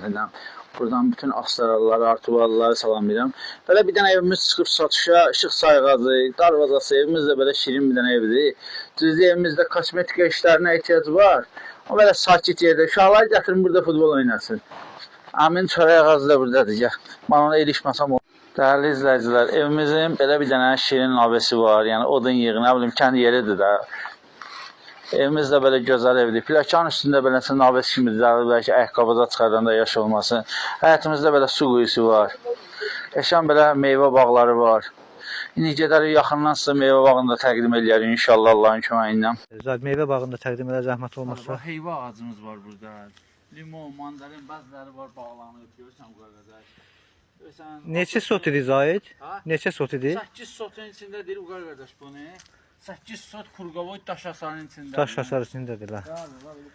edirəm. Buradan bütün Astaralıları, Artuvalıları salamlayıram. Belə bir dənə evimiz çıxıb satışa, işıq sayğacı, darvazası, evimiz də belə şirin bir dənə evdir. Düzdür, evimizdə kosmetika işlərinə ehtiyac var. O belə sakit yerdə. Uşaqları gətirin burada futbol oynasın. Amin çörək ağacı da buradadır. Gəl. Mən ona ilişməsəm olur. Dəyərli izləyicilər, evimizin belə bir dənə şirin lavesi var. Yəni odun yığını, nə bilim, kənd yeridir də. Evimiz də belə gözəl evdir. Plakan üstündə beləsə naves kimi düzəlir, bəlkə ayaqqabıda çıxardanda yaş olmasın. Həyatımızda belə su quyusu var. Yaşam belə meyvə bağları var. İndi gedərik yaxından sizə meyvə bağını da təqdim edərik inşallah Allahın köməyi ilə. Meyvə bağını da təqdim edə zəhmət olmazsa. Heyva ağacımız var burada. Limon, mandalin, bəziləri var bağlanıb. Görürsən bu qədər. Neçə sot idi Zahid? Neçə sot idi? 8 sotun içindədir Uqar qardaş bunu. 8 sot kurqavoy daş hasarının içində. Daş hasarı içindədir la.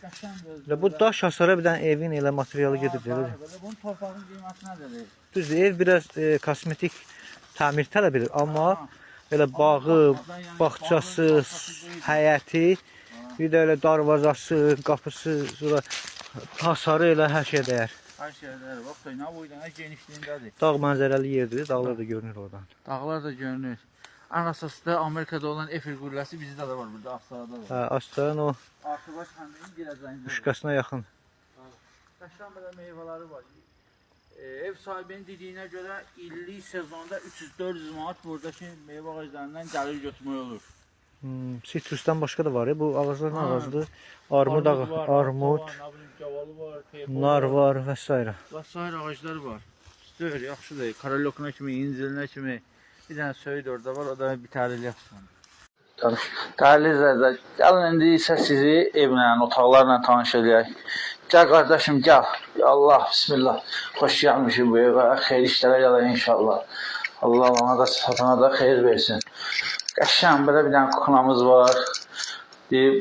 Qəşəngdir. Bu daş hasara bir dənə evin elə materialı gedib deyir. Bunun torpağın qiyməti nədir? Düzdür, ev biraz kosmetik təmir tələb edir, amma elə bağı, bağçası, həyəti, bir də elə darvazası, qapısı, sonra hasarı elə hər şey dəyər. Hər şey dəyər. Bax, nə boyda, nə genişliyindədir. Dağ mənzərəli yerdir, dağlar da görünür oradan. Dağlar da görünür. Ən əsası da Amerikada olan Eiffel qülləsi bizdə də var burada, Astarada da var. Hə, Astarın o Artıbaş həminin girəcəyində. uşqasına yaxın. Qəşəng belə meyvələri var. Ev sahibinin dediyinə görə illik sezonda 300-400 manat buradakı meyvə ağaclarından gəlir götürmək olur. Sitrusdan başqa da var ya, bu ağaclar nə ağacdır? Armud, nar var və s. Və s. ağaclar var. Üstür, yaxşıdır. Karalokuna kimi, incilinə kimi bir dənə söyüd orada var, o da bitərli yaxşıdır. Dəyərli izləyicilər, gəlin indi isə sizi evlə, otaqlarla tanış edək. Gəl qardaşım, gəl. Allah, bismillah. Xoş gəlmişik bu evə, xeyir işlərə gələk inşallah. Allah ona da, satana da xeyir versin. Qəşəng belə bir dənə kuxnamız var.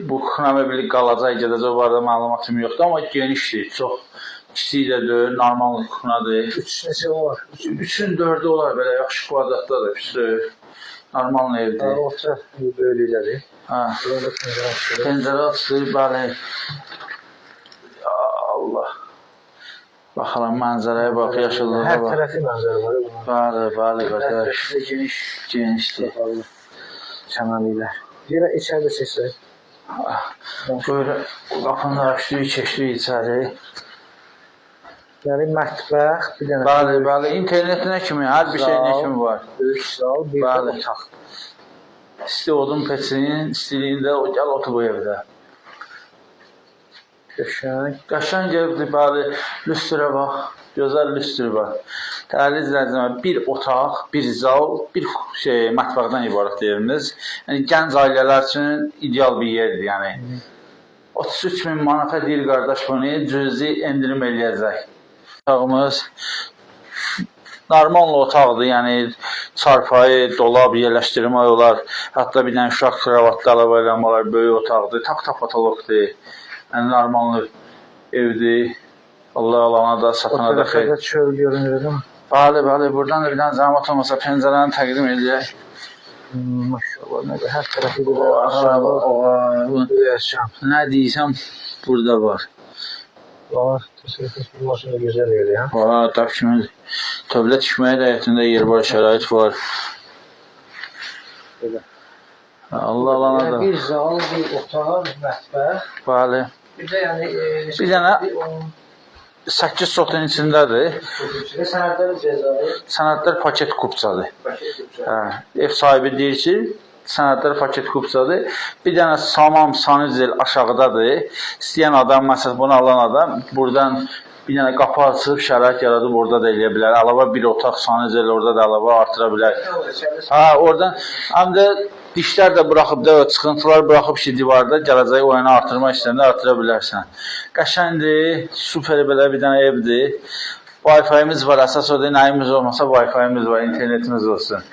Bu kuxna möbili qalacaq, gedəcək, o barədə məlumatım yoxdur, amma genişdir, çox kiçik də deyil, normal kuxnadır. 3 neçə var? 3-ün 4-ü olar, belə yaxşı kvadratdadır, püsür. Normal evdir. Orta böylükləri. Pəncərə açılır, bəli. Allah. Baxalım, mənzərəyə bax, yaşıllığa bax. Hər tərəfi mənzərə var. Bəli, bəli, qardaş. Genişdir. Çəmənliklər. Yerə içəridə seçsək. Böyle qapını açdıq, keçdik içəri. Yəni mətbəx, bir dənə. Bəli, bəli, internetinə kimi, hər bir şeyinə kimi var. Böyük sal, bir Bəli. otaq. İsti odun peçinin, istiliyində gəl otur bu evdə. Qəşəng. Qəşəng evdir, bəli, lüstrə bax, gözəl lüstr var. Dəyərli izləyicilər, bir otaq, bir zal, bir mətbəxdən ibarət evimiz. Yəni gənc ailələr üçün ideal bir yerdir, yəni. 33.000 manata deyir qardaş bunu, cüzi endirim eləyəcək. Otağımız normal otaqdır, yəni çarpayı, dolab yerləşdirmək olar. Hətta bir dənə uşaq kravatlı əlavə eləmək, böyük otaqdır, tak-tak patologdur. Yəni normal evdir. Allah alana da, satana da xeyr. O tərəfdə çöl görünür, değil mi? Bəli, bəli, buradan da bir dənə zəhmət olmasa pəncərəni təqdim edək. Maşallah, nədir? Hər tərəfi bir Nə deyirsəm, burada var. var. Təsəvvür maşını gözəl yerdir, hə? Var, tabii ki, tövlə tikməyə də həyətində yer var, şərait var. Belə. Allah alana da. Bir zal, bir otaq, mətbəx. Bəli. Bir də yəni... Bir dənə 8 sotun içindədir. Sənədlər cəzayı. Sənədlər paket kupçadır. Ev sahibi deyir ki, sənədlər paket kupçadır. Bir dənə samam sanuzel aşağıdadır. İstəyən adam, məsələn bunu alan adam buradan bir dənə qapı açıb şərait yaradıb orada da eləyə bilər. Əlavə bir otaq sanuzel orada da əlavə artıra bilər. Oradan həm də dişlər də buraxıb da çıxıntılar buraxıb ki, divarda gələcək oyunu artırmaq istəyəndə artıra bilərsən. Qəşəngdir, super belə bir dənə evdir. Wi-Fi'miz var, əsas o da nəyimiz olmasa Wi-Fi'miz var, internetimiz olsun.